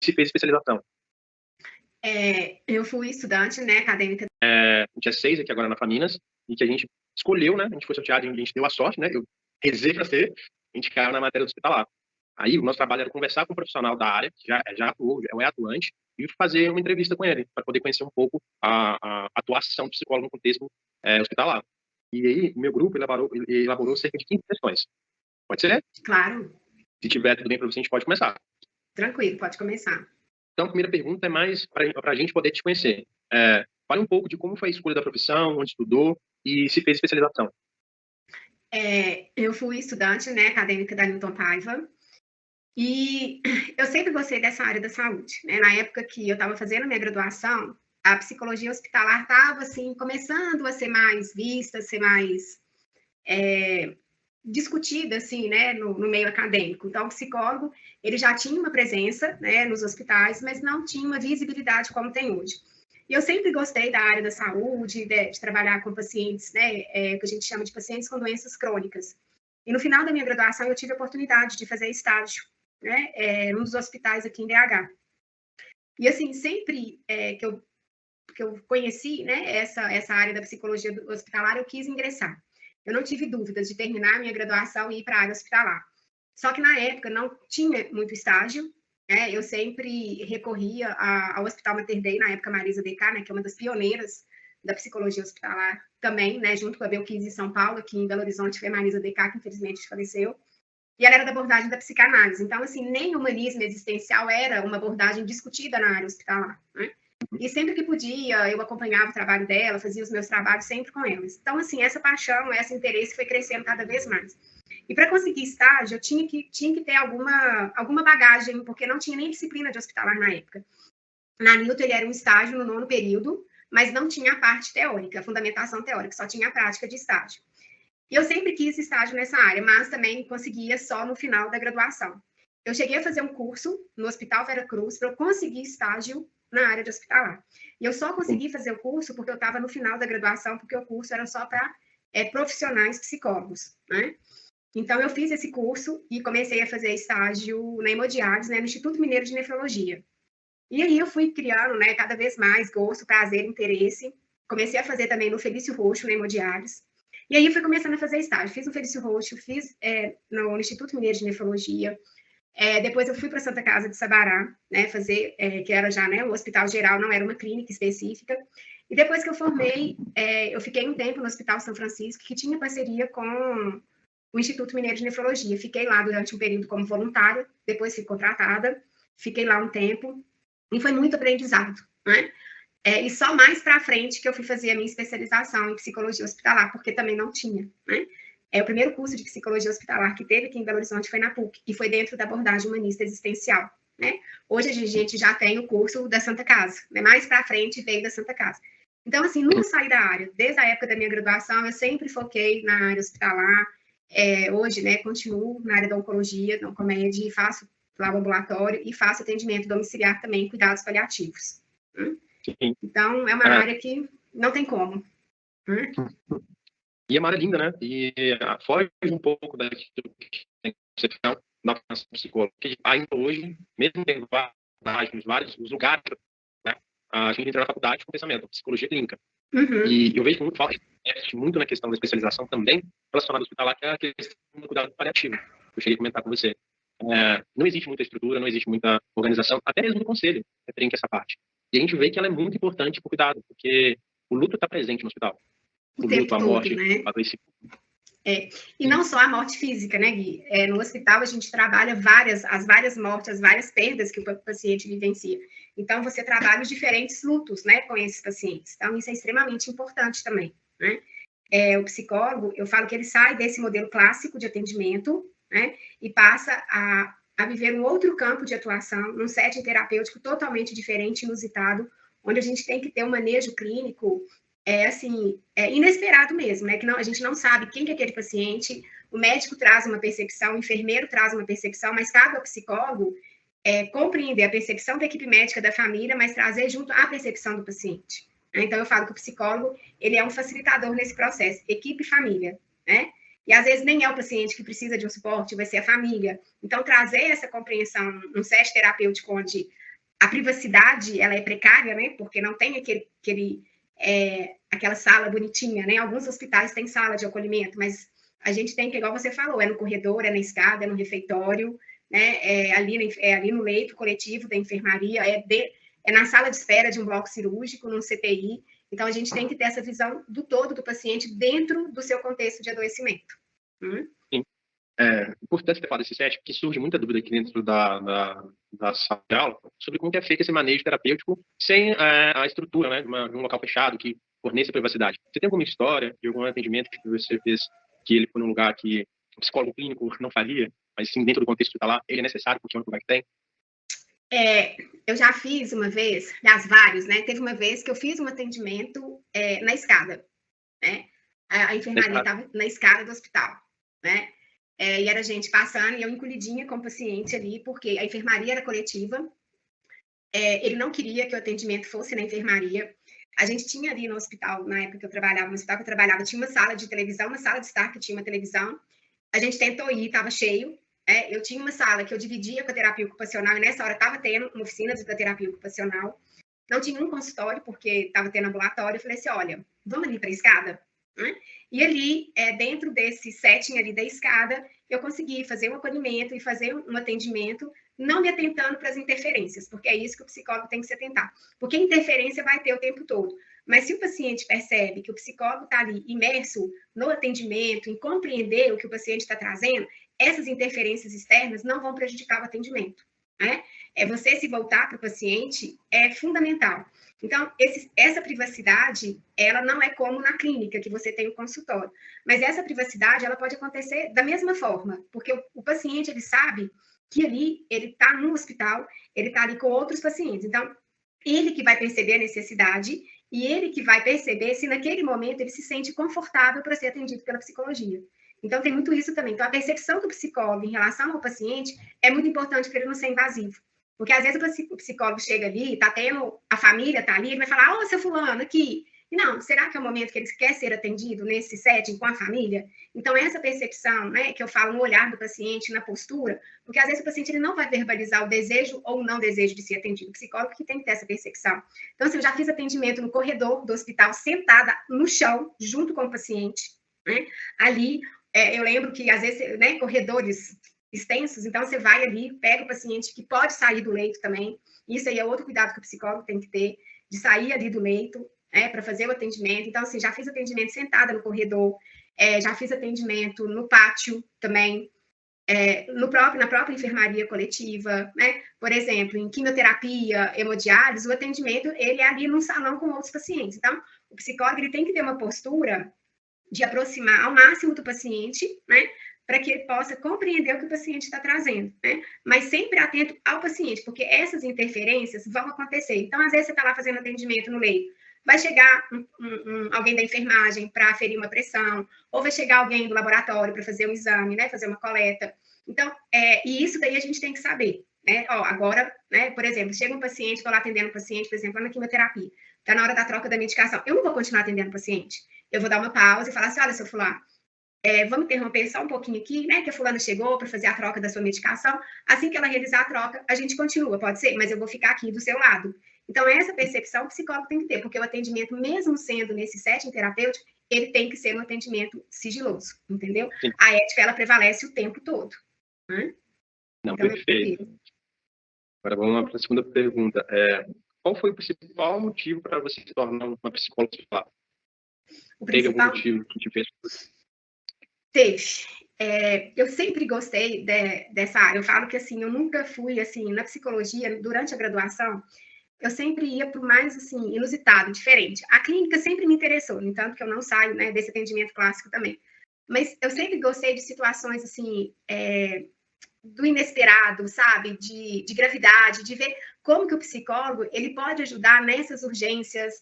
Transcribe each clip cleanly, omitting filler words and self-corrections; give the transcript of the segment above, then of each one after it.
se fez especialização? Eu fui estudante, né, acadêmica. No dia 6, aqui agora na FAMINAS, e que a gente escolheu, né, a gente foi sorteado e a gente deu a sorte, né, eu rezei para ser, a gente caiu na matéria do hospitalar. Aí o nosso trabalho era conversar com um profissional da área, que já atuou, é atuante, e fazer uma entrevista com ele, para poder conhecer um pouco a atuação do psicólogo no contexto hospitalar. E aí o meu grupo elaborou cerca de 15 questões. Pode ser? Claro. Se tiver tudo bem para você, a gente pode começar. Tranquilo, pode começar. Então, a primeira pergunta é mais para a gente poder te conhecer. Fale um pouco de como foi a escolha da profissão, onde estudou e se fez especialização. Eu fui estudante, né, acadêmica da Newton Paiva, e eu sempre gostei dessa área da saúde, né? Na época que eu estava fazendo a minha graduação, a psicologia hospitalar estava, assim, começando a ser mais vista, a ser mais discutida, assim, né, no meio acadêmico. Então, o psicólogo, ele já tinha uma presença, né, nos hospitais, mas não tinha uma visibilidade como tem hoje. E eu sempre gostei da área da saúde, de trabalhar com pacientes, né, que a gente chama de pacientes com doenças crônicas. E no final da minha graduação, eu tive a oportunidade de fazer estágio, né, num dos hospitais aqui em BH. E, assim, sempre que eu conheci, né, essa área da psicologia hospitalar, eu quis ingressar. Eu não tive dúvidas de terminar a minha graduação e ir para a área hospitalar. Só que na época não tinha muito estágio, né? Eu sempre recorria ao Hospital Mater Dei, na época Marisa DK, né, que é uma das pioneiras da psicologia hospitalar também, né, junto com a Belquise em São Paulo, aqui em Belo Horizonte foi a Marisa DK, que infelizmente faleceu. E ela era da abordagem da psicanálise. Então, assim, nem o humanismo existencial era uma abordagem discutida na área hospitalar, né? E sempre que podia, eu acompanhava o trabalho dela, fazia os meus trabalhos sempre com elas. Então, assim, essa paixão, esse interesse foi crescendo cada vez mais. E para conseguir estágio, eu tinha que ter alguma bagagem, porque não tinha nem disciplina de hospitalar na época. Na Newton, ele era um estágio no 9º período, mas não tinha a parte teórica, a fundamentação teórica, só tinha a prática de estágio. E eu sempre quis estágio nessa área, mas também conseguia só no final da graduação. Eu cheguei a fazer um curso no Hospital Vera Cruz para eu conseguir estágio na área de hospitalar. E eu só consegui fazer o curso porque eu estava no final da graduação, porque o curso era só para profissionais psicólogos, né? Então, eu fiz esse curso e comecei a fazer estágio na hemodiálise, né, no Instituto Mineiro de Nefrologia. E aí eu fui criando, né, cada vez mais gosto, prazer, interesse. Comecei a fazer também no Felício Roxo, na hemodiálise. E aí eu fui começando a fazer estágio. Fiz no Felício Roxo, fiz no Instituto Mineiro de Nefrologia. Depois eu fui para Santa Casa de Sabará, né, fazer, que era já, né, um hospital geral, não era uma clínica específica. E depois que eu formei, eu fiquei um tempo no Hospital São Francisco, que tinha parceria com o Instituto Mineiro de Nefrologia. Fiquei lá durante um período como voluntária, depois fui contratada, fiquei lá um tempo, e foi muito aprendizado, né? E só mais para frente que eu fui fazer a minha especialização em psicologia hospitalar, porque também não tinha, né? O primeiro curso de psicologia hospitalar que teve aqui em Belo Horizonte foi na PUC, e foi dentro da abordagem humanista existencial, né? Hoje a gente já tem o curso da Santa Casa, né? Mais para frente veio da Santa Casa. Então, assim, nunca saí da área. Desde a época da minha graduação, eu sempre foquei na área hospitalar. Hoje, né, continuo na área da oncologia, da Oncomed, faço lá o ambulatório e faço atendimento domiciliar também, cuidados paliativos. Né? Então, é uma área que não tem como. Né? E é uma área linda, né? E foge um pouco daquilo que tem concepção da formação psicóloga. Que ainda hoje, mesmo tendo vários lugares, né? A gente entra na faculdade com pensamento, psicologia clínica. Uhum. E eu vejo muito na questão da especialização também, relacionada ao hospitalar, que é a questão do cuidado paliativo. Eu cheguei a comentar com você. Não existe muita estrutura, não existe muita organização, até mesmo no conselho referente a essa parte. E a gente vê que ela é muito importante para o cuidado, porque o luto está presente no hospital. O tempo luto, a morte, todo, né? E não só a morte física, né, Gui? No hospital a gente trabalha as várias mortes, as várias perdas que o paciente vivencia. Então, você trabalha os diferentes lutos, né, com esses pacientes. Então, isso é extremamente importante também, né? O psicólogo, eu falo que ele sai desse modelo clássico de atendimento, né, e passa a viver um outro campo de atuação, num setting terapêutico totalmente diferente, inusitado, onde a gente tem que ter um manejo clínico inesperado mesmo, né? Que a gente não sabe quem que é aquele paciente, o médico traz uma percepção, o enfermeiro traz uma percepção, mas cabe ao psicólogo compreender a percepção da equipe médica da família, mas trazer junto a percepção do paciente. Então, eu falo que o psicólogo, ele é um facilitador nesse processo, equipe e família, né? E, às vezes, nem é o paciente que precisa de um suporte, vai ser a família. Então, trazer essa compreensão, um set terapêutico onde a privacidade, ela é precária, né? Porque não tem aquela sala bonitinha, né? Alguns hospitais têm sala de acolhimento, mas a gente tem que, igual você falou, é no corredor, é na escada, é no refeitório, né? Ali no leito coletivo da enfermaria, é na sala de espera de um bloco cirúrgico, num CTI. Então, a gente tem que ter essa visão do todo do paciente dentro do seu contexto de adoecimento. Sim. É importante ter falado esse set, porque surge muita dúvida aqui dentro da sala de aula sobre como é feito esse manejo terapêutico sem a estrutura, né, de um local fechado que forneça privacidade. Você tem alguma história de algum atendimento que você fez que ele foi num lugar que o psicólogo clínico não faria, mas sim dentro do contexto que está lá, ele é necessário porque é um lugar que tem? Eu já fiz uma vez, aliás, vários, né? Teve uma vez que eu fiz um atendimento na escada, né? A enfermaria estava na escada do hospital, né? E era gente passando e eu encolhidinha com o paciente ali, porque a enfermaria era coletiva. Ele não queria que o atendimento fosse na enfermaria. A gente tinha ali no hospital, na época que eu trabalhava, no hospital que eu trabalhava, tinha uma sala de televisão, uma sala de estar que tinha uma televisão. A gente tentou ir, estava cheio. Eu tinha uma sala que eu dividia com a terapia ocupacional, e nessa hora estava tendo uma oficina da terapia ocupacional. Não tinha um consultório, porque estava tendo ambulatório. Eu falei assim, olha, vamos ali para a escada? Né? E ali, dentro desse setting ali da escada, eu consegui fazer um acolhimento e fazer um atendimento, não me atentando para as interferências, porque é isso que o psicólogo tem que se atentar. Porque interferência vai ter o tempo todo. Mas se o paciente percebe que o psicólogo está ali imerso no atendimento, em compreender o que o paciente está trazendo, essas interferências externas não vão prejudicar o atendimento. Né? Você se voltar para o paciente é fundamental. Então, essa privacidade, ela não é como na clínica, que você tem o consultório. Mas essa privacidade, ela pode acontecer da mesma forma, porque o paciente, ele sabe que ali, ele está no hospital, ele está ali com outros pacientes. Então, ele que vai perceber a necessidade e ele que vai perceber se naquele momento ele se sente confortável para ser atendido pela psicologia. Então, tem muito isso também. Então, a percepção do psicólogo em relação ao paciente é muito importante para ele não ser invasivo. Porque, às vezes, o psicólogo chega ali, tá tendo, a família tá ali, ele vai falar, ô, seu fulano, aqui. E não, será que é o momento que ele quer ser atendido nesse setting com a família? Então, essa percepção, né, que eu falo no olhar do paciente, na postura, porque, às vezes, o paciente ele não vai verbalizar o desejo ou não desejo de ser atendido. O psicólogo que tem que ter essa percepção. Então, assim, eu já fiz atendimento no corredor do hospital, sentada no chão, junto com o paciente, né? Ali, eu lembro que, às vezes, né, corredores extensos, então você vai ali, pega o paciente que pode sair do leito também, isso aí é outro cuidado que o psicólogo tem que ter, de sair ali do leito, para fazer o atendimento. Então, assim, já fiz atendimento sentada no corredor, já fiz atendimento no pátio também, na própria enfermaria coletiva, né? Por exemplo, em quimioterapia, hemodiálise, o atendimento, ele é ali num salão com outros pacientes. Então, o psicólogo, ele tem que ter uma postura de aproximar ao máximo do paciente, né? Para que ele possa compreender o que o paciente está trazendo, né? Mas sempre atento ao paciente, porque essas interferências vão acontecer. Então, às vezes, você está lá fazendo atendimento no leito, vai chegar alguém da enfermagem para aferir uma pressão, ou vai chegar alguém do laboratório para fazer um exame, né? Fazer uma coleta. Então, e isso daí a gente tem que saber, né? Agora, né? Por exemplo, chega um paciente, estou lá atendendo um paciente, por exemplo, na quimioterapia, está na hora da troca da medicação. Eu não vou continuar atendendo o paciente. Eu vou dar uma pausa e falar assim, olha, seu fulano, vamos interromper só um pouquinho aqui, né, que a fulana chegou para fazer a troca da sua medicação. Assim que ela realizar a troca, a gente continua, pode ser, mas eu vou ficar aqui do seu lado. Então, essa percepção o psicólogo tem que ter, porque o atendimento, mesmo sendo nesse setting terapêutico, ele tem que ser um atendimento sigiloso, entendeu? Sim. A ética, ela prevalece o tempo todo. Né? Não, então, perfeito. Agora vamos lá para a segunda pergunta. Qual foi o principal motivo para você se tornar uma psicóloga titular? Teve algum motivo que te fez? Teve. Eu sempre gostei dessa área. Eu falo que, assim, eu nunca fui, assim, na psicologia, durante a graduação, eu sempre ia para o mais, assim, inusitado, diferente. A clínica sempre me interessou, no entanto que eu não saio, né, desse atendimento clássico também. Mas eu sempre gostei de situações, assim, do inesperado, sabe? De gravidade, de ver como que o psicólogo, ele pode ajudar nessas urgências.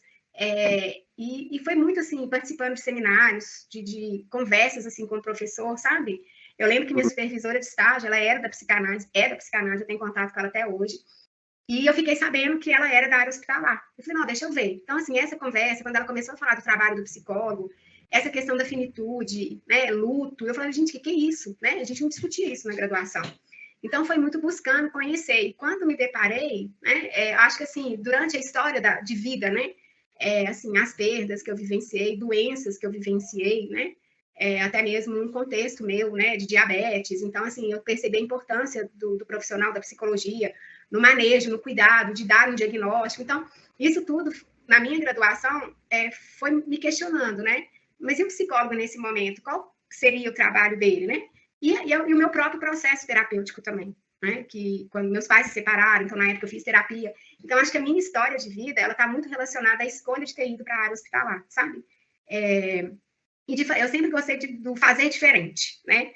E foi muito, assim, participando de seminários, de conversas, assim, com o professor, sabe? Eu lembro que minha supervisora de estágio, ela era da psicanálise, eu tenho contato com ela até hoje, e eu fiquei sabendo que ela era da área hospitalar. Eu falei, não, deixa eu ver. Então, assim, essa conversa, quando ela começou a falar do trabalho do psicólogo, essa questão da finitude, né, luto, eu falei, gente, o que é isso? Né? A gente não discutia isso na graduação. Então, foi muito buscando conhecer. E quando me deparei, né, acho que, assim, durante a história de vida, né, assim, as perdas que eu vivenciei, doenças que eu vivenciei, né, até mesmo um contexto meu, né, de diabetes. Então, assim, eu percebi a importância do profissional da psicologia no manejo, no cuidado, de dar um diagnóstico. Então, isso tudo, na minha graduação, foi me questionando, né? Mas e o psicólogo nesse momento? Qual seria o trabalho dele, né? E o meu próprio processo terapêutico também, né? Que quando meus pais se separaram, então na época eu fiz terapia. Então acho que a minha história de vida, ela está muito relacionada à escolha de ter ido para a área hospitalar, sabe? Eu sempre gostei do fazer diferente, né?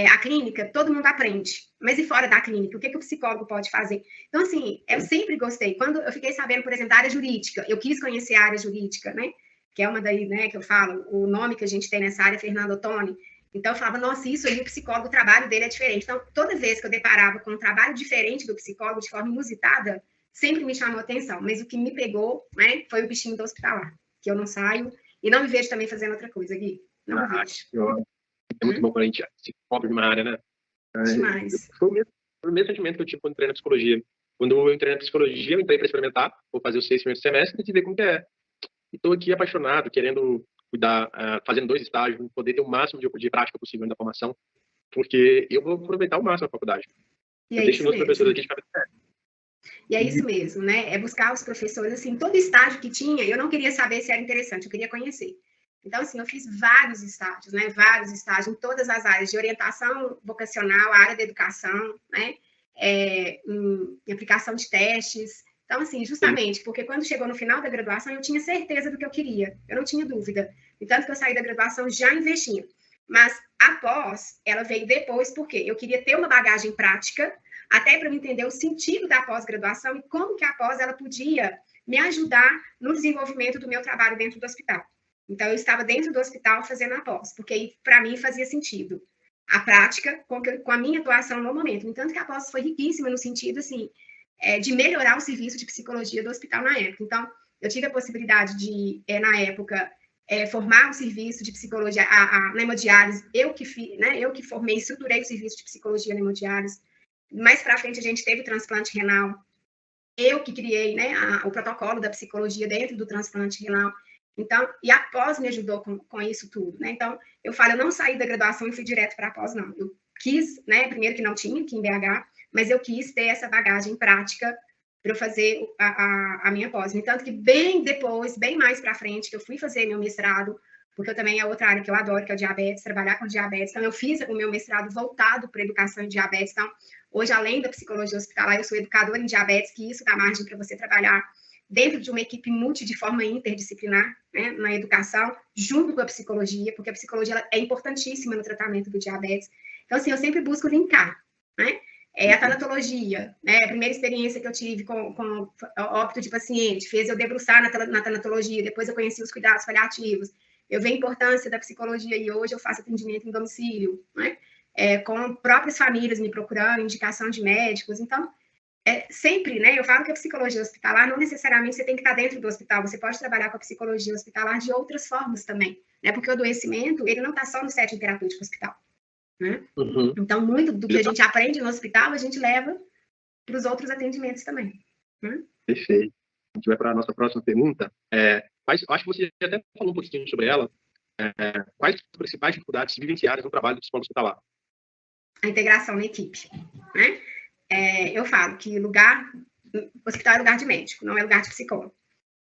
A clínica, todo mundo aprende, mas e fora da clínica, o que o psicólogo pode fazer? Então, assim, eu sempre gostei. Quando eu fiquei sabendo, por exemplo, da área jurídica, eu quis conhecer a área jurídica, né? Que é uma daí, né, que eu falo, o nome que a gente tem nessa área é Fernando Ottoni. Então, eu falava, nossa, isso aí, o psicólogo, o trabalho dele é diferente. Então, toda vez que eu deparava com um trabalho diferente do psicólogo, de forma inusitada, sempre me chamou atenção. Mas o que me pegou, né, foi o bichinho do hospitalar, que eu não saio e não me vejo também fazendo outra coisa, Gui. Não me vejo. É muito bom quando a gente se cobre de uma área, né? Demais. Foi o mesmo sentimento que eu tive quando entrei na psicologia. Quando eu entrei na psicologia, eu entrei para experimentar, vou fazer os 6 primeiros semestres e ver como que é. E estou aqui apaixonado, querendo cuidar, fazendo 2 estágios, poder ter o máximo de prática possível na formação, porque eu vou aproveitar o máximo a faculdade. E eu é deixo isso meus mesmo. professores aqui de cabeça aberta. E é isso mesmo, né? É buscar os professores, assim, todo estágio que tinha, eu não queria saber se era interessante, eu queria conhecer. Então, assim, eu fiz vários estágios, né? Vários estágios em todas as áreas, de orientação vocacional, a área da educação, né? Em aplicação de testes. Então, assim, justamente, porque quando chegou no final da graduação, eu tinha certeza do que eu queria, eu não tinha dúvida. E tanto que eu saí da graduação já investindo. Mas a pós, ela veio depois, porque eu queria ter uma bagagem prática, até para eu entender o sentido da pós-graduação e como que a pós ela podia me ajudar no desenvolvimento do meu trabalho dentro do hospital. Então, eu estava dentro do hospital fazendo a pós, porque para mim fazia sentido. A prática com a minha atuação no momento. No entanto, que a pós foi riquíssima no sentido, assim, de melhorar o serviço de psicologia do hospital na época. Então, eu tive a possibilidade de, na época, formar o serviço de psicologia, na hemodiálise, eu que formei, estruturei o serviço de psicologia na hemodiálise. Mais para frente, a gente teve o transplante renal. Eu que criei, né, o protocolo da psicologia dentro do transplante renal. Então, e a pós me ajudou com isso tudo, né? Então, eu falo, eu não saí da graduação e fui direto para a pós, não. Eu quis, né, primeiro que não tinha aqui em BH, mas eu quis ter essa bagagem prática para eu fazer a minha pós. No entanto que bem depois, bem mais para frente, que eu fui fazer meu mestrado, porque eu também é outra área que eu adoro, que é o diabetes, trabalhar com diabetes. Então, eu fiz o meu mestrado voltado para educação em diabetes. Então, hoje, além da psicologia hospitalar, eu sou educadora em diabetes, que isso dá margem para você trabalhar dentro de uma equipe de forma interdisciplinar, né, na educação, junto com a psicologia, porque a psicologia é importantíssima no tratamento do diabetes. Então, assim, eu sempre busco linkar, né? A tanatologia, né? A primeira experiência que eu tive com óbito de paciente, fez eu debruçar na tanatologia, depois eu conheci os cuidados paliativos, eu vi a importância da psicologia e hoje eu faço atendimento em domicílio, né? Com próprias famílias me procurando, indicação de médicos. Então, sempre, né? Eu falo que a psicologia hospitalar não necessariamente você tem que estar dentro do hospital, você pode trabalhar com a psicologia hospitalar de outras formas também, né? Porque o adoecimento, ele não está só no setting terapêutico hospital, né? Uhum. Então, muito do que a gente aprende no hospital, a gente leva para os outros atendimentos também. Né? Perfeito. A gente vai para a nossa próxima pergunta. Acho que você até falou um pouquinho sobre ela. Quais as principais dificuldades vivenciadas no trabalho do psicólogo hospitalar? A integração na equipe, né? Eu falo que hospital é lugar de médico, não é lugar de psicólogo.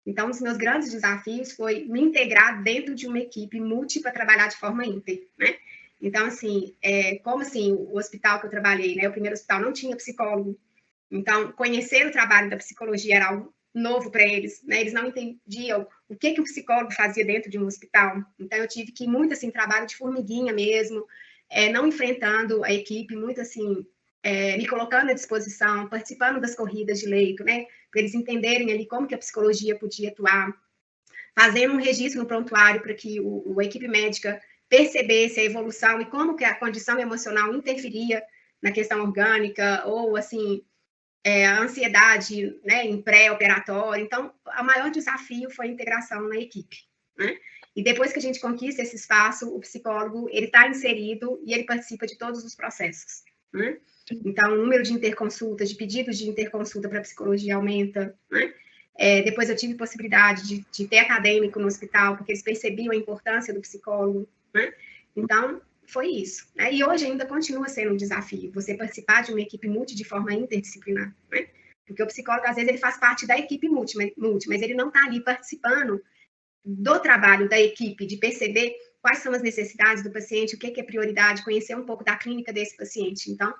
Então, um dos meus grandes desafios foi me integrar dentro de uma equipe multi para trabalhar de forma íntegra, né? Então, assim, como assim, o hospital que eu trabalhei, né? O primeiro hospital não tinha psicólogo. Então, conhecer o trabalho da psicologia era algo novo para eles, né? Eles não entendiam o que o psicólogo fazia dentro de um hospital. Então, eu tive que ir muito, assim, trabalho de formiguinha mesmo, não enfrentando a equipe, muito, assim, me colocando à disposição, participando das corridas de leito, né? Para eles entenderem ali como que a psicologia podia atuar, fazendo um registro no prontuário para que a equipe médica percebesse a evolução e como que a condição emocional interferia na questão orgânica, ou, assim, a ansiedade, né, em pré-operatório. Então, o maior desafio foi a integração na equipe, né? E depois que a gente conquista esse espaço, o psicólogo, ele está inserido e ele participa de todos os processos, né? Então, o número de interconsultas, de pedidos de interconsulta para psicologia aumenta, né? Depois eu tive possibilidade de ter acadêmico no hospital, porque eles percebiam a importância do psicólogo, né? Então, foi isso, né? E hoje ainda continua sendo um desafio, você participar de uma equipe multi de forma interdisciplinar, né? Porque o psicólogo, às vezes, ele faz parte da equipe multi, mas ele não está ali participando do trabalho da equipe, de perceber quais são as necessidades do paciente, o que é prioridade, conhecer um pouco da clínica desse paciente. Então,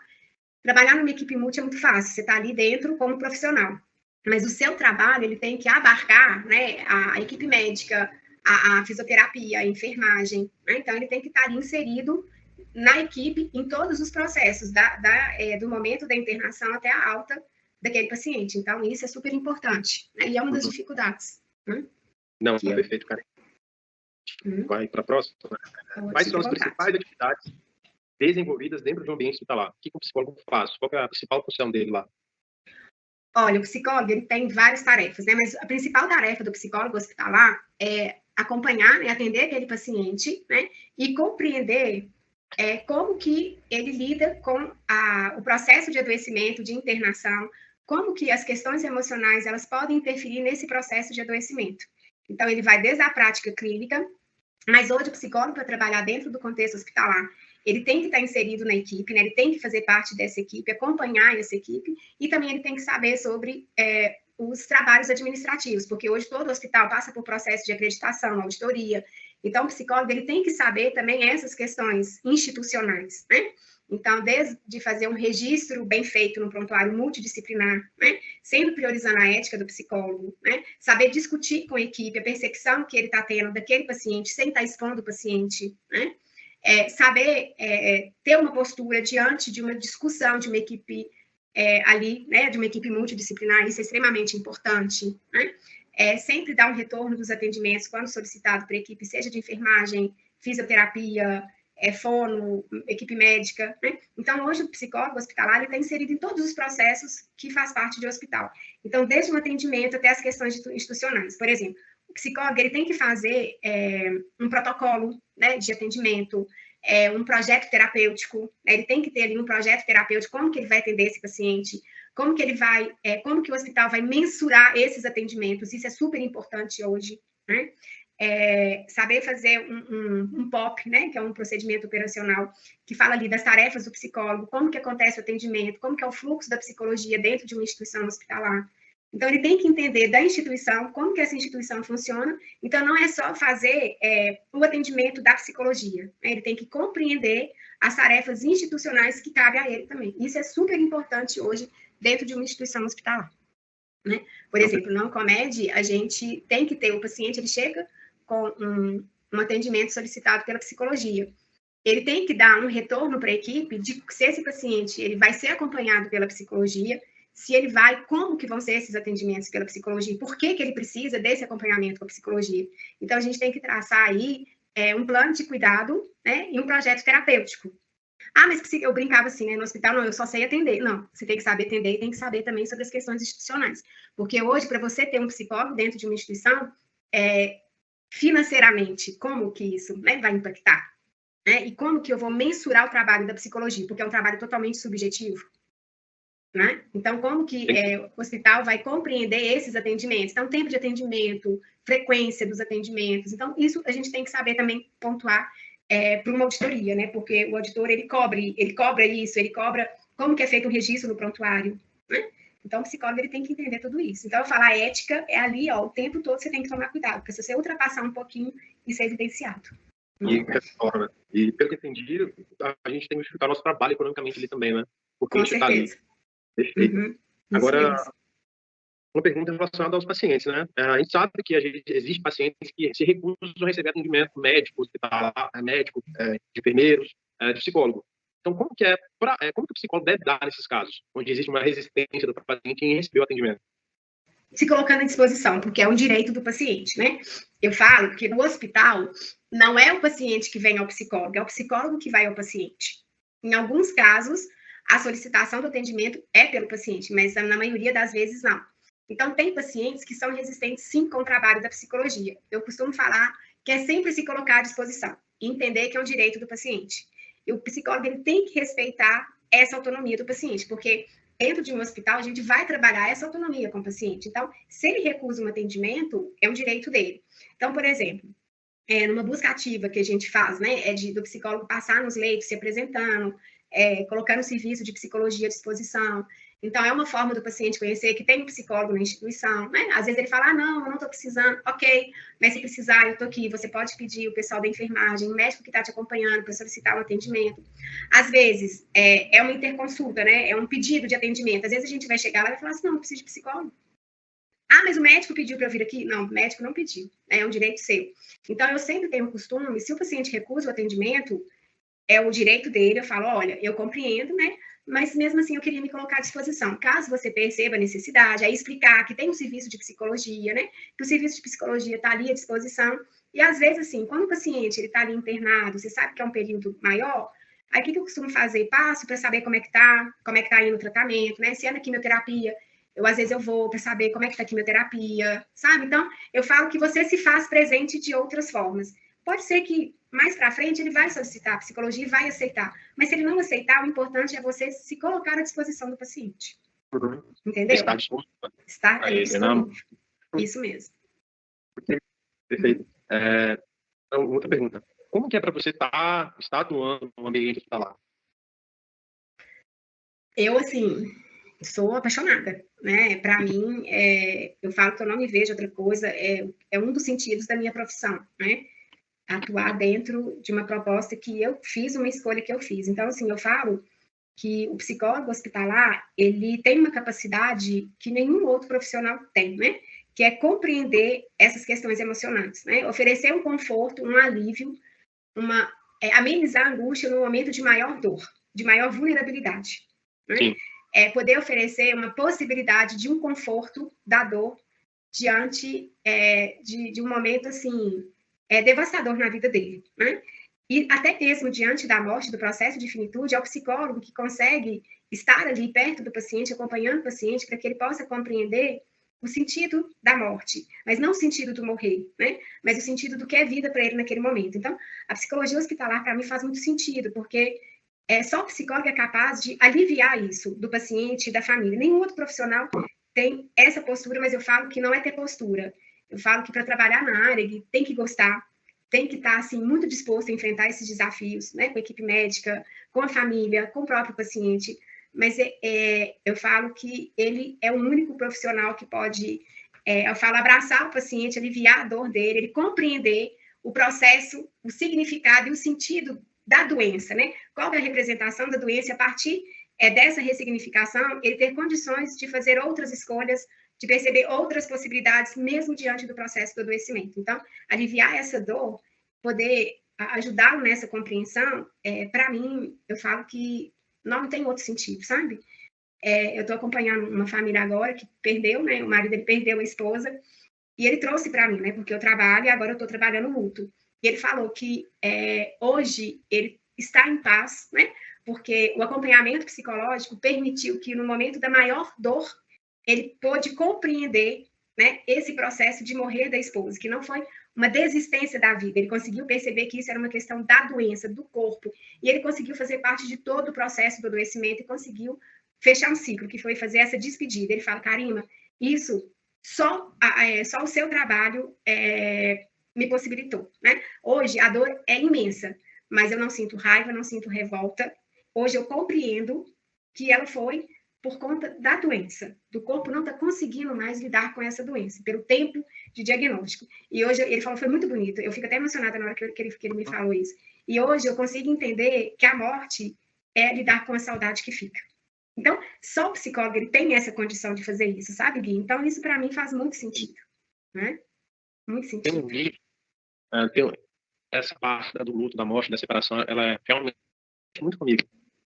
trabalhar numa equipe multi é muito fácil, você está ali dentro como profissional. Mas o seu trabalho, ele tem que abarcar, né, a equipe médica, a fisioterapia, a enfermagem, né? Então, ele tem que estar ali inserido na equipe em todos os processos, do momento da internação até a alta daquele paciente. Então, isso é super importante, né? E é uma das dificuldades. Né? Não, tá perfeito, Karen. Vai para a próxima. Quais são as principais atividades desenvolvidas dentro de um ambiente hospitalar? O que o psicólogo faz? Qual é a principal função dele lá? Olha, o psicólogo, ele tem várias tarefas, né? Mas a principal tarefa do psicólogo hospitalar é acompanhar, né, atender aquele paciente, né? E compreender como que ele lida com o processo de adoecimento, de internação, como que as questões emocionais, elas podem interferir nesse processo de adoecimento. Então, ele vai desde a prática clínica, mas hoje o psicólogo, para trabalhar dentro do contexto hospitalar, ele tem que estar inserido na equipe, né? Ele tem que fazer parte dessa equipe, acompanhar essa equipe, e também ele tem que saber sobre os trabalhos administrativos, porque hoje todo hospital passa por processo de acreditação, auditoria. Então, o psicólogo, ele tem que saber também essas questões institucionais, né? Então, desde fazer um registro bem feito no prontuário multidisciplinar, né? Sempre priorizando a ética do psicólogo, né? Saber discutir com a equipe a percepção que ele está tendo daquele paciente, sem estar expondo o paciente, né? Saber ter uma postura diante de uma discussão de uma equipe ali, né? De uma equipe multidisciplinar, isso é extremamente importante, né? Sempre dar um retorno dos atendimentos quando solicitado para a equipe, seja de enfermagem, fisioterapia, fono, equipe médica, né? Então, hoje, o psicólogo hospitalar, ele está inserido em todos os processos que faz parte do hospital. Então, desde o atendimento até as questões institucionais. Por exemplo, o psicólogo, ele tem que fazer um protocolo, né, de atendimento, um projeto terapêutico, né? Ele tem que ter ali um projeto terapêutico, como que ele vai atender esse paciente, como que ele vai, como que o hospital vai mensurar esses atendimentos, isso é super importante hoje, né? Saber fazer um POP, né, que é um procedimento operacional, que fala ali das tarefas do psicólogo, como que acontece o atendimento, como que é o fluxo da psicologia dentro de uma instituição hospitalar. Então, ele tem que entender da instituição, como que essa instituição funciona. Então, não é só fazer o atendimento da psicologia, né? Ele tem que compreender as tarefas institucionais que cabem a ele também. Isso é super importante hoje dentro de uma instituição hospitalar, né? Por exemplo, no Oncomed, a gente tem que ter o paciente, ele chega com um atendimento solicitado pela psicologia. Ele tem que dar um retorno para a equipe de se esse paciente ele vai ser acompanhado pela psicologia, se ele vai, como que vão ser esses atendimentos pela psicologia, por que ele precisa desse acompanhamento com a psicologia. Então, a gente tem que traçar aí um plano de cuidado, né, e um projeto terapêutico. Ah, mas eu brincava assim, né, no hospital, não, eu só sei atender. Não, você tem que saber atender e tem que saber também sobre as questões institucionais. Porque hoje, para você ter um psicólogo dentro de uma instituição, financeiramente, como que isso, né, vai impactar? Né? E como que eu vou mensurar o trabalho da psicologia? Porque é um trabalho totalmente subjetivo. Né? Então, como que o hospital vai compreender esses atendimentos? Então, tempo de atendimento, frequência dos atendimentos. Então, isso a gente tem que saber também pontuar para uma auditoria, né? Porque o auditor, ele cobra isso, ele cobra como que é feito o registro no prontuário, né? Então, o psicólogo, ele tem que entender tudo isso. Então, eu falo, a ética é ali, ó, o tempo todo você tem que tomar cuidado, porque se você ultrapassar um pouquinho, isso é evidenciado. E reforma. E, pelo que entendi, a gente tem que justificar nosso trabalho economicamente ali também, né? Porque com a gente está ali. Perfeito. Uhum. Agora, uma pergunta relacionada aos pacientes, né? A gente sabe que existem pacientes que se recusam a receber atendimento médico, hospitalar, médico, de enfermeiros, de psicólogo. Então, como que o psicólogo deve dar nesses casos, onde existe uma resistência do paciente em receber o atendimento? Se colocando à disposição, porque é um direito do paciente, né? Eu falo que no hospital não é o paciente que vem ao psicólogo, é o psicólogo que vai ao paciente. Em alguns casos, a solicitação do atendimento é pelo paciente, mas na maioria das vezes não. Então, tem pacientes que são resistentes, sim, com o trabalho da psicologia. Eu costumo falar que é sempre se colocar à disposição e entender que é um direito do paciente. E o psicólogo ele tem que respeitar essa autonomia do paciente, porque dentro de um hospital a gente vai trabalhar essa autonomia com o paciente. Então, se ele recusa um atendimento, é um direito dele. Então, por exemplo, numa busca ativa que a gente faz, né, do psicólogo passar nos leitos, se apresentando, colocando o serviço de psicologia à disposição. Então, é uma forma do paciente conhecer que tem um psicólogo na instituição, né? Às vezes ele fala, não, eu não estou precisando, ok, mas se precisar, eu estou aqui, você pode pedir o pessoal da enfermagem, o médico que está te acompanhando para solicitar um atendimento. Às vezes, é uma interconsulta, né? É um pedido de atendimento. Às vezes a gente vai chegar lá e vai falar assim, não, eu preciso de psicólogo. Ah, mas o médico pediu para eu vir aqui? Não, o médico não pediu, é um direito seu. Então, eu sempre tenho o costume, se o paciente recusa o atendimento, é o direito dele, eu falo, olha, eu compreendo, né? Mas mesmo assim eu queria me colocar à disposição. Caso você perceba a necessidade, aí explicar que tem um serviço de psicologia, né? Que o serviço de psicologia está ali à disposição. E às vezes, assim, quando o paciente está ali internado, você sabe que é um período maior, aí o que eu costumo fazer? Passo para saber como é que tá indo o tratamento, né? Se é na quimioterapia, às vezes eu vou para saber como é que está a quimioterapia, sabe? Então, eu falo que você se faz presente de outras formas. Pode ser que mais para frente ele vai solicitar a psicologia e vai aceitar. Mas se ele não aceitar, o importante é você se colocar à disposição do paciente. Uhum. Entendeu? Está disponível. Isso mesmo. Perfeito. Então, outra pergunta. Como que é para você estar atuando no ambiente hospitalar? Eu, assim, sou apaixonada, né? Para mim, eu falo que eu não me vejo outra coisa, é um dos sentidos da minha profissão, né? Atuar dentro de uma proposta que eu fiz, uma escolha que eu fiz. Então, assim, eu falo que o psicólogo hospitalar, ele tem uma capacidade que nenhum outro profissional tem, né? Que é compreender essas questões emocionais, né? Oferecer um conforto, um alívio, amenizar a angústia no momento de maior dor, de maior vulnerabilidade, né? Sim. Poder oferecer uma possibilidade de um conforto da dor diante de um momento, assim, devastador na vida dele, né? E até mesmo diante da morte, do processo de finitude, é o psicólogo que consegue estar ali perto do paciente, acompanhando o paciente, para que ele possa compreender o sentido da morte, mas não o sentido do morrer, né? Mas o sentido do que é vida para ele naquele momento. Então, a psicologia hospitalar, para mim, faz muito sentido, porque só o psicólogo é capaz de aliviar isso do paciente e da família. Nenhum outro profissional tem essa postura, mas eu falo que não é ter postura. Eu falo que para trabalhar na área, ele tem que gostar, tem que estar, assim, muito disposto a enfrentar esses desafios, né, com a equipe médica, com a família, com o próprio paciente, mas eu falo que ele é o único profissional que pode, eu falo, abraçar o paciente, aliviar a dor dele, ele compreender o processo, o significado e o sentido da doença, né? Qual é a representação da doença a partir dessa ressignificação, ele ter condições de fazer outras escolhas, de perceber outras possibilidades, mesmo diante do processo do adoecimento. Então, aliviar essa dor, poder ajudá-lo nessa compreensão, para mim, eu falo que não tem outro sentido, sabe? Eu estou acompanhando uma família agora que perdeu, né? O marido dele perdeu a esposa, e ele trouxe para mim, né? Porque eu trabalho e agora eu estou trabalhando luto. E ele falou que hoje ele está em paz, né? Porque o acompanhamento psicológico permitiu que, no momento da maior dor, ele pôde compreender, né, esse processo de morrer da esposa, que não foi uma desistência da vida. Ele conseguiu perceber que isso era uma questão da doença, do corpo, e ele conseguiu fazer parte de todo o processo do adoecimento e conseguiu fechar um ciclo, que foi fazer essa despedida. Ele fala, Karima, isso só o seu trabalho me possibilitou, né? Hoje a dor é imensa, mas eu não sinto raiva, não sinto revolta. Hoje eu compreendo que ela foi por conta da doença, do corpo não está conseguindo mais lidar com essa doença, pelo tempo de diagnóstico. E hoje, ele falou, foi muito bonito, eu fico até emocionada na hora que ele me falou isso. E hoje eu consigo entender que a morte é lidar com a saudade que fica. Então, só o psicólogo ele tem essa condição de fazer isso, sabe, Gui? Então, isso para mim faz muito sentido, né? Muito sentido. Tem um livro, essa parte do luto, da morte, da separação, ela é realmente muito comigo.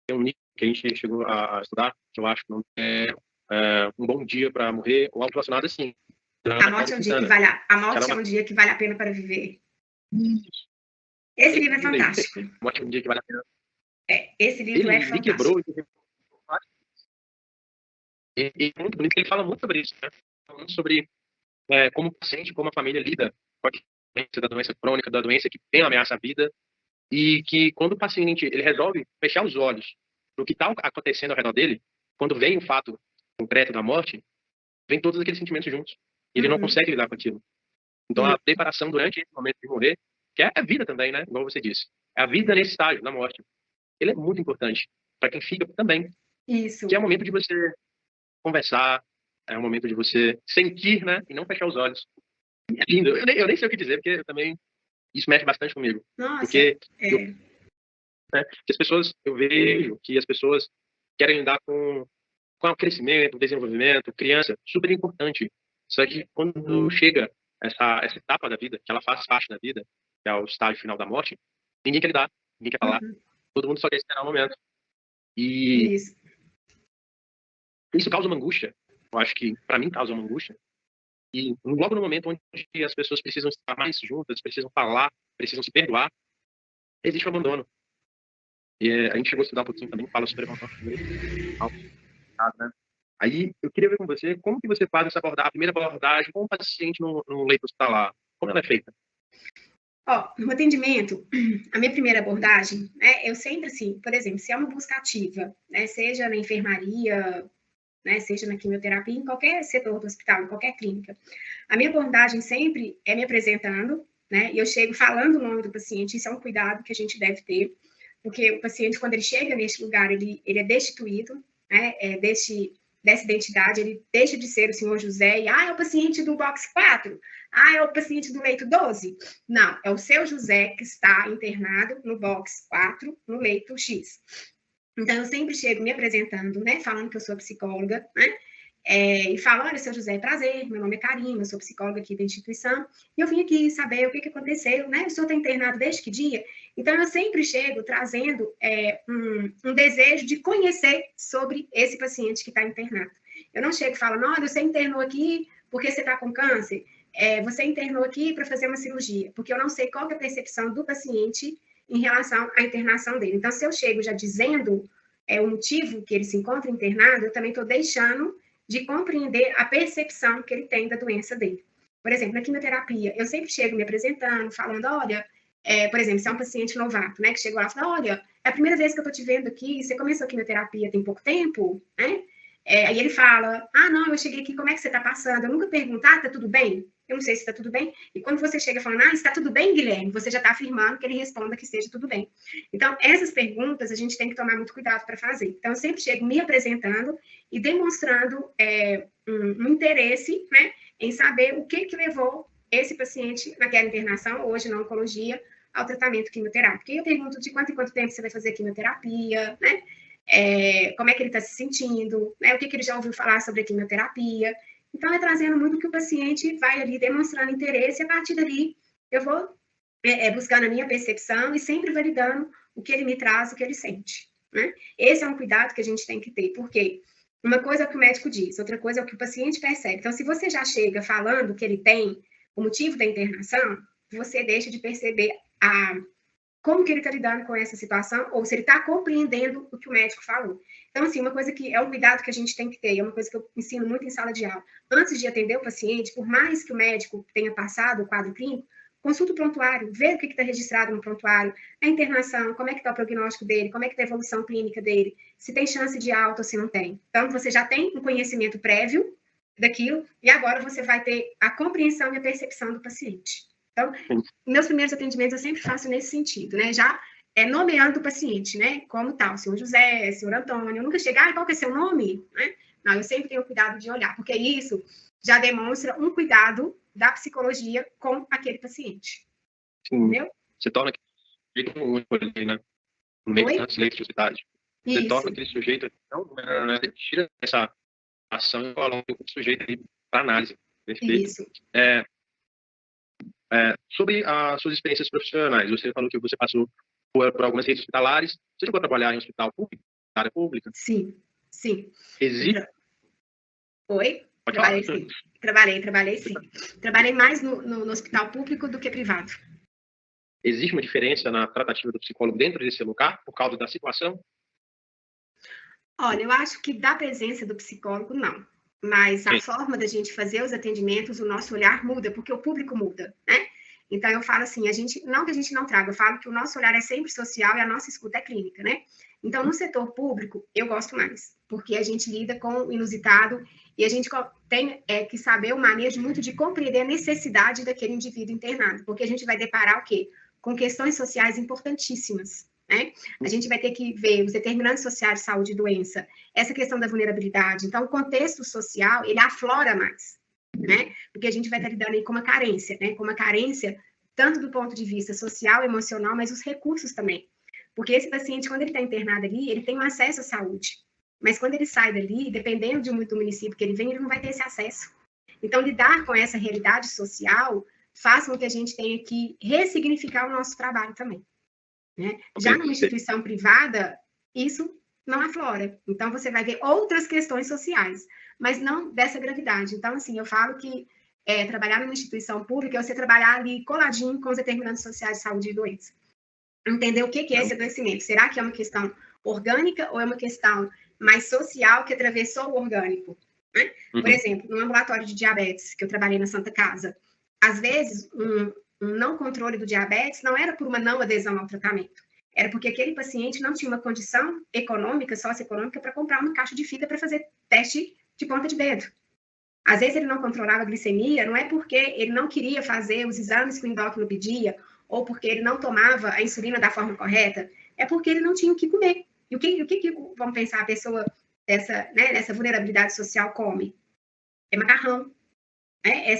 Tem um livro que a gente chegou a estudar, que eu acho que não é Um Bom Dia para Morrer, ou algo relacionado assim. A morte é um dia que vale um dia que vale a pena para viver. Esse livro é fantástico. A morte é um dia que vale a pena. Esse livro é fantástico. Quebrou. E é muito bonito, que ele fala muito sobre isso, né? Falando sobre como o paciente, como a família lida com a doença, da doença crônica, da doença que tem ameaça à vida, e que quando o paciente ele resolve fechar os olhos que está acontecendo ao redor dele, quando vem o fato concreto da morte, vem todos aqueles sentimentos juntos. E ele não consegue lidar com aquilo. Então, a preparação durante esse momento de morrer, que é a vida também, né? Igual você disse. É a vida nesse estágio da morte. Ele é muito importante para quem fica também. Isso. Que é o momento de você conversar, é o momento de você sentir, né? E não fechar os olhos. É lindo. Eu nem sei o que dizer, porque também isso mexe bastante comigo. Nossa, porque que as pessoas, eu vejo que as pessoas querem lidar com o crescimento, o desenvolvimento, criança, super importante. Só que quando chega essa etapa da vida, que ela faz parte da vida, que é o estágio final da morte, ninguém quer lidar, ninguém quer falar, todo mundo só quer esperar o momento. E isso causa uma angústia. Eu acho que, para mim, causa uma angústia. E logo no momento onde as pessoas precisam estar mais juntas, precisam falar, precisam se perdoar, existe o abandono. E a gente chegou a estudar um pouquinho também, fala sobre abandono, né? Aí eu queria ver com você como que você faz essa abordagem, a primeira abordagem com o paciente no leito hospitalar. Como ela é feita? No atendimento, a minha primeira abordagem, né, eu sempre assim, por exemplo, se é uma busca ativa, né, seja na enfermaria, né, seja na quimioterapia, em qualquer setor do hospital, em qualquer clínica, a minha abordagem sempre é me apresentando, né, e eu chego falando o nome do paciente. Isso é um cuidado que a gente deve ter, porque o paciente, quando ele chega neste lugar, ele é destituído, né, dessa identidade, ele deixa de ser o senhor José e, é o paciente do box 4, é o paciente do leito 12. Não, é o seu José que está internado no box 4, no leito X. Então, eu sempre chego me apresentando, né, falando que eu sou psicóloga, né, e falo, olha, seu José, prazer, meu nome é Karina, eu sou psicóloga aqui da instituição, e eu vim aqui saber o que aconteceu, né, o senhor está internado desde que dia? Então, eu sempre chego trazendo um desejo de conhecer sobre esse paciente que está internado. Eu não chego falando, olha, você internou aqui porque você está com câncer, você internou aqui para fazer uma cirurgia, porque eu não sei qual que é a percepção do paciente em relação à internação dele. Então, se eu chego já dizendo o motivo que ele se encontra internado, eu também estou deixando de compreender a percepção que ele tem da doença dele. Por exemplo, na quimioterapia, eu sempre chego me apresentando, falando, olha, por exemplo, se é um paciente novato, né, que chegou lá e fala, olha, é a primeira vez que eu estou te vendo aqui, você começou a quimioterapia tem pouco tempo, né? Aí ele fala, não, eu cheguei aqui, como é que você está passando? Eu nunca pergunto, tá tudo bem? Eu não sei se está tudo bem. E quando você chega falando, está tudo bem, Guilherme? Você já está afirmando que ele responda que esteja tudo bem. Então, essas perguntas a gente tem que tomar muito cuidado para fazer. Então, eu sempre chego me apresentando e demonstrando um interesse, né, em saber o que levou esse paciente naquela internação, hoje na oncologia, ao tratamento quimioterápico. E eu pergunto de quanto em quanto tempo você vai fazer quimioterapia, né? Como é que ele está se sentindo, né? O que ele já ouviu falar sobre a quimioterapia. Então, é trazendo muito que o paciente vai ali demonstrando interesse, e a partir dali eu vou buscando a minha percepção e sempre validando o que ele me traz, o que ele sente, né? Esse é um cuidado que a gente tem que ter, porque uma coisa é o que o médico diz, outra coisa é o que o paciente percebe. Então, se você já chega falando que ele tem o motivo da internação, você deixa de perceber como que ele está lidando com essa situação, ou se ele está compreendendo o que o médico falou. Então, assim, uma coisa que é um cuidado que a gente tem que ter, é uma coisa que eu ensino muito em sala de aula. Antes de atender o paciente, por mais que o médico tenha passado o quadro clínico, consulta o prontuário, vê o que está registrado no prontuário, a internação, como é que está o prognóstico dele, como é que está a evolução clínica dele, se tem chance de alta ou se não tem. Então, você já tem um conhecimento prévio daquilo, e agora você vai ter a compreensão e a percepção do paciente. Então, meus primeiros atendimentos eu sempre faço nesse sentido, né? Já nomeando o paciente, né? Como tal, senhor José, senhor Antônio. Eu nunca chego, qual que é seu nome? Né? Não, eu sempre tenho cuidado de olhar, porque isso já demonstra um cuidado da psicologia com aquele paciente. Sim. Entendeu? Você torna aquele sujeito único ali, né? No meio das leitos de hospitais. Você torna aquele sujeito, então, né? Você tira essa ação e coloca o sujeito ali para análise. Perfeito. Isso. Sobre as suas experiências profissionais, você falou que você passou por algumas redes hospitalares. Você chegou a trabalhar em hospital público, na área pública? Sim. Existe? Oi? Trabalhei sim. Trabalhei sim. Trabalhei mais no hospital público do que privado. Existe uma diferença na tratativa do psicólogo dentro desse lugar, por causa da situação? Olha, eu acho que da presença do psicólogo, não. Mas a forma da gente fazer os atendimentos, o nosso olhar muda, porque o público muda, né? Então, eu falo assim, não que a gente não traga, eu falo que o nosso olhar é sempre social e a nossa escuta é clínica, né? Então, no setor público, eu gosto mais, porque a gente lida com o inusitado e a gente tem que saber o manejo muito de compreender a necessidade daquele indivíduo internado, porque a gente vai deparar o quê? Com questões sociais importantíssimas, né? A gente vai ter que ver os determinantes sociais de saúde e doença, essa questão da vulnerabilidade. Então, o contexto social, ele aflora mais, né? Porque a gente vai estar lidando aí com uma carência, né? Com uma carência tanto do ponto de vista social, emocional, mas os recursos também. Porque esse paciente, quando ele está internado ali, ele tem um acesso à saúde. Mas quando ele sai dali, dependendo do município que ele vem, ele não vai ter esse acesso. Então, lidar com essa realidade social faz com que a gente tenha que ressignificar o nosso trabalho também. Né? Já numa instituição privada, isso não aflora. Então, você vai ver outras questões sociais, mas não dessa gravidade. Então, assim, eu falo que trabalhar numa instituição pública é você trabalhar ali coladinho com os determinantes sociais de saúde e doença. Entender o que é esse adoecimento. Será que é uma questão orgânica ou é uma questão mais social que atravessou o orgânico? Né? Por exemplo, no ambulatório de diabetes, que eu trabalhei na Santa Casa, às vezes, um não controle do diabetes não era por uma não adesão ao tratamento, era porque aquele paciente não tinha uma condição econômica, socioeconômica, para comprar uma caixa de fita para fazer teste de ponta de dedo. Às vezes ele não controlava a glicemia, não é porque ele não queria fazer os exames que o endócrino pedia, ou porque ele não tomava a insulina da forma correta, é porque ele não tinha o que comer. E o que vamos pensar, a pessoa dessa vulnerabilidade social come? É macarrão.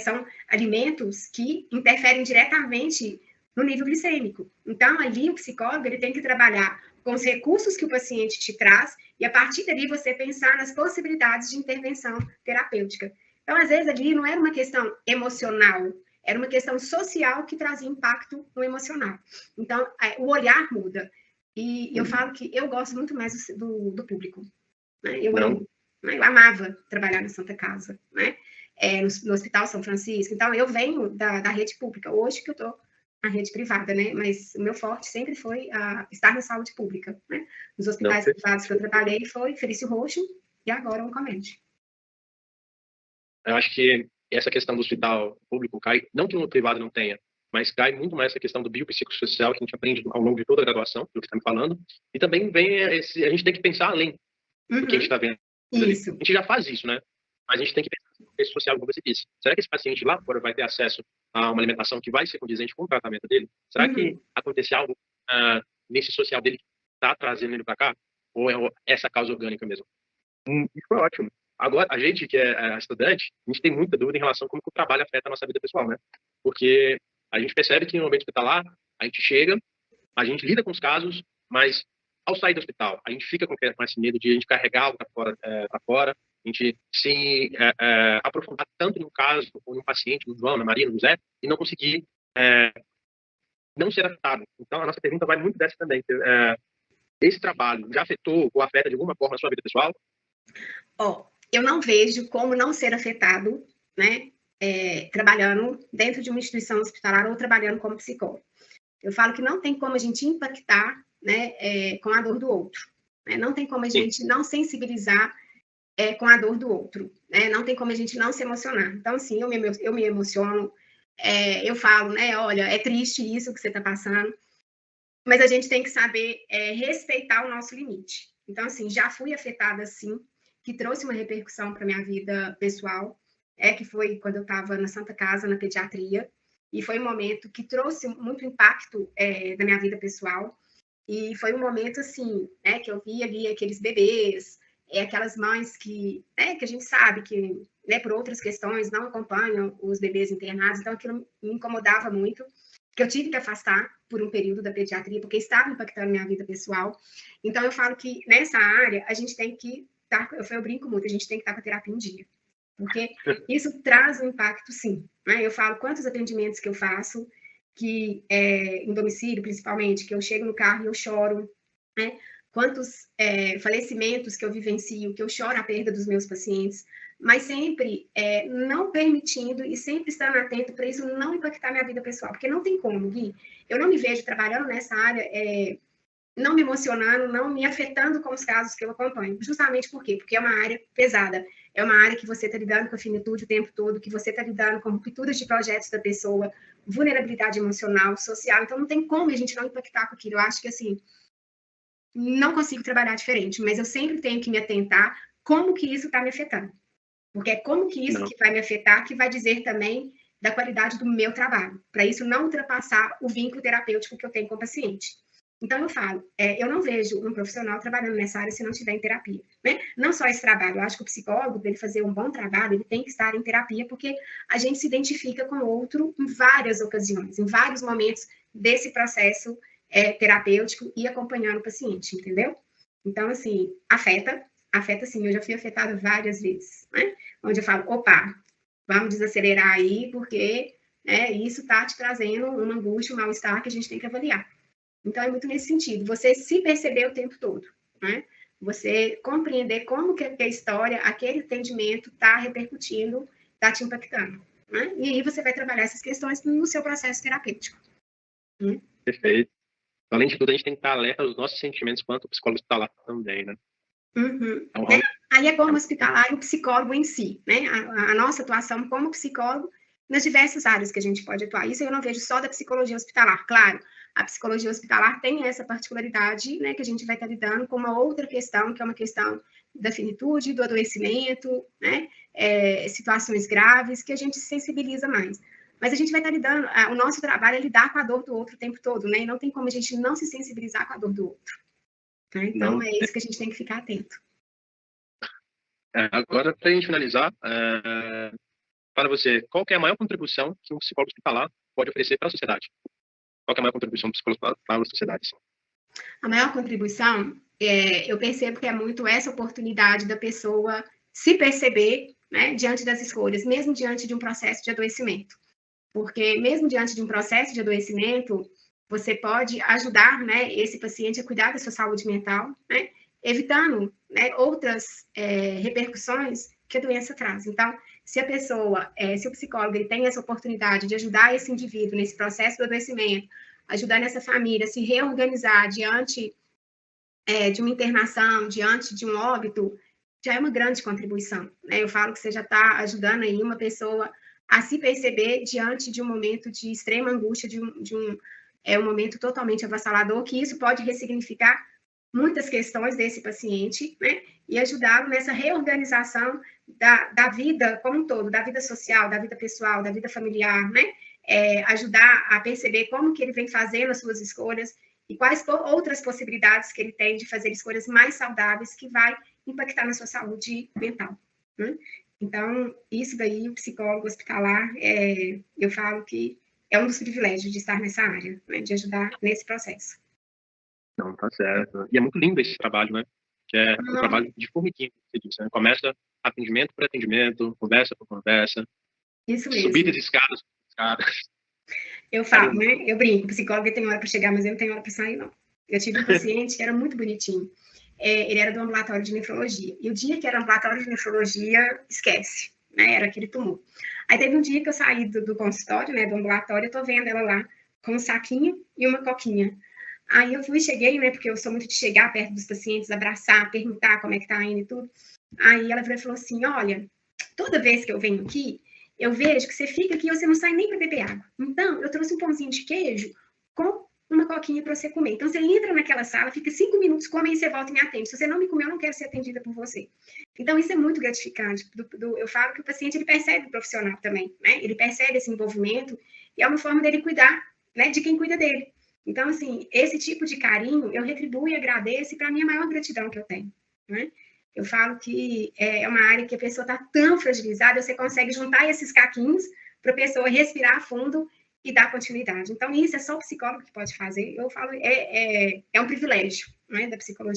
São alimentos que interferem diretamente no nível glicêmico. Então, ali o psicólogo ele tem que trabalhar com os recursos que o paciente te traz e, a partir dali, você pensar nas possibilidades de intervenção terapêutica. Então, às vezes, ali não era uma questão emocional, era uma questão social que trazia impacto no emocional. Então, o olhar muda. E eu falo que eu gosto muito mais do público. Né? Eu amava trabalhar na Santa Casa, né? No Hospital São Francisco. Então, eu venho da rede pública. Hoje que eu estou na rede privada, né? Mas o meu forte sempre foi estar na saúde pública, né? Nos hospitais privados que eu trabalhei foi Felício Roxo e agora o Oncomed. Eu acho que essa questão do hospital público cai, não que no privado não tenha, mas cai muito mais essa questão do biopsicossocial que a gente aprende ao longo de toda a graduação, do que está me falando, e também vem a gente tem que pensar além do que a gente está vendo. Isso. A gente já faz isso, né? Mas a gente tem que pensar no contexto social, como você disse. Será que esse paciente lá fora vai ter acesso a uma alimentação que vai ser condizente com o tratamento dele? Será que acontecer algo nesse social dele que está trazendo ele para cá? Ou é essa causa orgânica mesmo? Isso foi ótimo. Agora, a gente que é estudante, a gente tem muita dúvida em relação a como que o trabalho afeta a nossa vida pessoal, né? Porque a gente percebe que no ambiente hospitalar, a gente chega, a gente lida com os casos, mas ao sair do hospital, a gente fica com esse medo de a gente carregar algo para fora, a gente se aprofundar tanto no caso, ou no paciente, no João, na Maria, no José, e não conseguir não ser afetado. Então, a nossa pergunta vai muito dessa também. Esse trabalho já afetou ou afeta de alguma forma a sua vida pessoal? Eu não vejo como não ser afetado, né, trabalhando dentro de uma instituição hospitalar ou trabalhando como psicólogo. Eu falo que não tem como a gente impactar, né, com a dor do outro. Né? Não tem como a gente não sensibilizar com a dor do outro. Né? Não tem como a gente não se emocionar. Então, assim, eu me emociono, eu falo, né, olha, é triste isso que você está passando, mas a gente tem que saber respeitar o nosso limite. Então, assim, já fui afetada, sim, que trouxe uma repercussão para minha vida pessoal, que foi quando eu estava na Santa Casa, na pediatria, e foi um momento que trouxe muito impacto na minha vida pessoal, e foi um momento, assim, que eu vi ali aqueles bebês, aquelas mães que a gente sabe que, por outras questões, não acompanham os bebês internados, então aquilo me incomodava muito, que eu tive que afastar por um período da pediatria, porque estava impactando minha vida pessoal. Então, eu falo que nessa área, a gente tem que estar, eu brinco muito, a gente tem que estar com a terapia em dia. Porque isso traz um impacto, sim. Né? Eu falo quantos atendimentos que eu faço, que em domicílio, principalmente, que eu chego no carro e eu choro, né? Quantos falecimentos que eu vivencio, que eu choro a perda dos meus pacientes, mas sempre não permitindo e sempre estando atento para isso não impactar minha vida pessoal, porque não tem como, Gui. Eu não me vejo trabalhando nessa área, não me emocionando, não me afetando com os casos que eu acompanho. Justamente por quê? Porque é uma área pesada. é uma área que você está lidando com a finitude o tempo todo, que você está lidando com rupturas de projetos da pessoa, vulnerabilidade emocional, social, então não tem como a gente não impactar com aquilo. Eu acho que, assim, não consigo trabalhar diferente, mas eu sempre tenho que me atentar como que isso está me afetando. Porque é como que isso que vai me afetar que vai dizer também da qualidade do meu trabalho, para isso não ultrapassar o vínculo terapêutico que eu tenho com o paciente. Então, eu falo, eu não vejo um profissional trabalhando nessa área se não estiver em terapia, né? Não só esse trabalho, eu acho que o psicólogo, para ele fazer um bom trabalho, ele tem que estar em terapia, porque a gente se identifica com o outro em várias ocasiões, em vários momentos desse processo terapêutico e acompanhando o paciente, entendeu? Então, assim, afeta sim, eu já fui afetada várias vezes, né? Onde eu falo, opa, vamos desacelerar aí, porque isso está te trazendo uma angústia, um mal-estar que a gente tem que avaliar. Então, é muito nesse sentido, você se perceber o tempo todo, né? Você compreender como que a história, aquele entendimento está repercutindo, está te impactando, né? E aí você vai trabalhar essas questões no seu processo terapêutico. Né? Perfeito. Além de tudo, a gente tem que estar alerta aos nossos sentimentos quanto o psicólogo está lá também, né? Uhum. Então, aí é como hospitalar o psicólogo em si, né? A nossa atuação como psicólogo nas diversas áreas que a gente pode atuar. Isso eu não vejo só da psicologia hospitalar. Claro, a psicologia hospitalar tem essa particularidade, né, que a gente vai estar lidando com uma outra questão, que é uma questão da finitude, do adoecimento, né, situações graves, que a gente se sensibiliza mais. Mas a gente vai estar lidando, o nosso trabalho é lidar com a dor do outro o tempo todo, né, e não tem como a gente não se sensibilizar com a dor do outro. Né? Então, não. É isso que a gente tem que ficar atento. Agora, para a gente finalizar, para você, qual que é a maior contribuição que um psicólogo hospitalar pode oferecer para a sociedade? Qual que é a maior contribuição do psicólogo para a sociedade? A maior contribuição, eu percebo que é muito essa oportunidade da pessoa se perceber, né, diante das escolhas, mesmo diante de um processo de adoecimento. Porque mesmo diante de um processo de adoecimento, você pode ajudar, né, esse paciente a cuidar da sua saúde mental, né, evitando, né, outras repercussões que a doença traz. Então, se a pessoa, se o psicólogo ele tem essa oportunidade de ajudar esse indivíduo nesse processo do adoecimento, ajudar nessa família a se reorganizar diante de uma internação, diante de um óbito, já é uma grande contribuição. Né? Eu falo que você já está ajudando aí uma pessoa a se perceber diante de um momento de extrema angústia, de um momento totalmente avassalador, que isso pode ressignificar muitas questões desse paciente, né? E ajudá-lo nessa reorganização da vida como um todo, da vida social, da vida pessoal, da vida familiar, né? Ajudar a perceber como que ele vem fazendo as suas escolhas e quais outras possibilidades que ele tem de fazer escolhas mais saudáveis que vai impactar na sua saúde mental. Né? Então, isso daí, o psicólogo hospitalar, eu falo que é um dos privilégios de estar nessa área, né? De ajudar nesse processo. Não, tá certo. E é muito lindo esse trabalho, né? Que é um trabalho de formiguinha, que você disse, né? Começa atendimento por atendimento, conversa por conversa. Isso mesmo. Subidas de escadas por escadas. Eu falo, né? Eu brinco, psicóloga tem hora para chegar, mas eu não tenho hora para sair, não. Eu tive um paciente que era muito bonitinho. Ele era do ambulatório de nefrologia. E o dia que era ambulatório de nefrologia, esquece, né? Era aquele tumor. Aí teve um dia que eu saí do consultório, né? Do ambulatório, eu tô vendo ela lá com um saquinho e uma coquinha. Aí eu cheguei, né? Porque eu sou muito de chegar perto dos pacientes, abraçar, perguntar como é que tá indo e tudo. Aí ela virou e falou assim: olha, toda vez que eu venho aqui, eu vejo que você fica aqui e você não sai nem para beber água. Então, eu trouxe um pãozinho de queijo com uma coquinha para você comer. Então, você entra naquela sala, fica 5 minutos, come e você volta e me atende. Se você não me comer, eu não quero ser atendida por você. Então, isso é muito gratificante. Eu falo que o paciente, ele percebe o profissional também, né? Ele percebe esse envolvimento e é uma forma dele cuidar, né, de quem cuida dele. Então, assim, esse tipo de carinho, eu retribuo e agradeço, e para mim é a maior gratidão que eu tenho, né? Eu falo que é uma área que a pessoa está tão fragilizada, você consegue juntar esses caquinhos para a pessoa respirar fundo e dar continuidade. Então, isso é só o psicólogo que pode fazer. Eu falo, é um privilégio, né, da psicologia.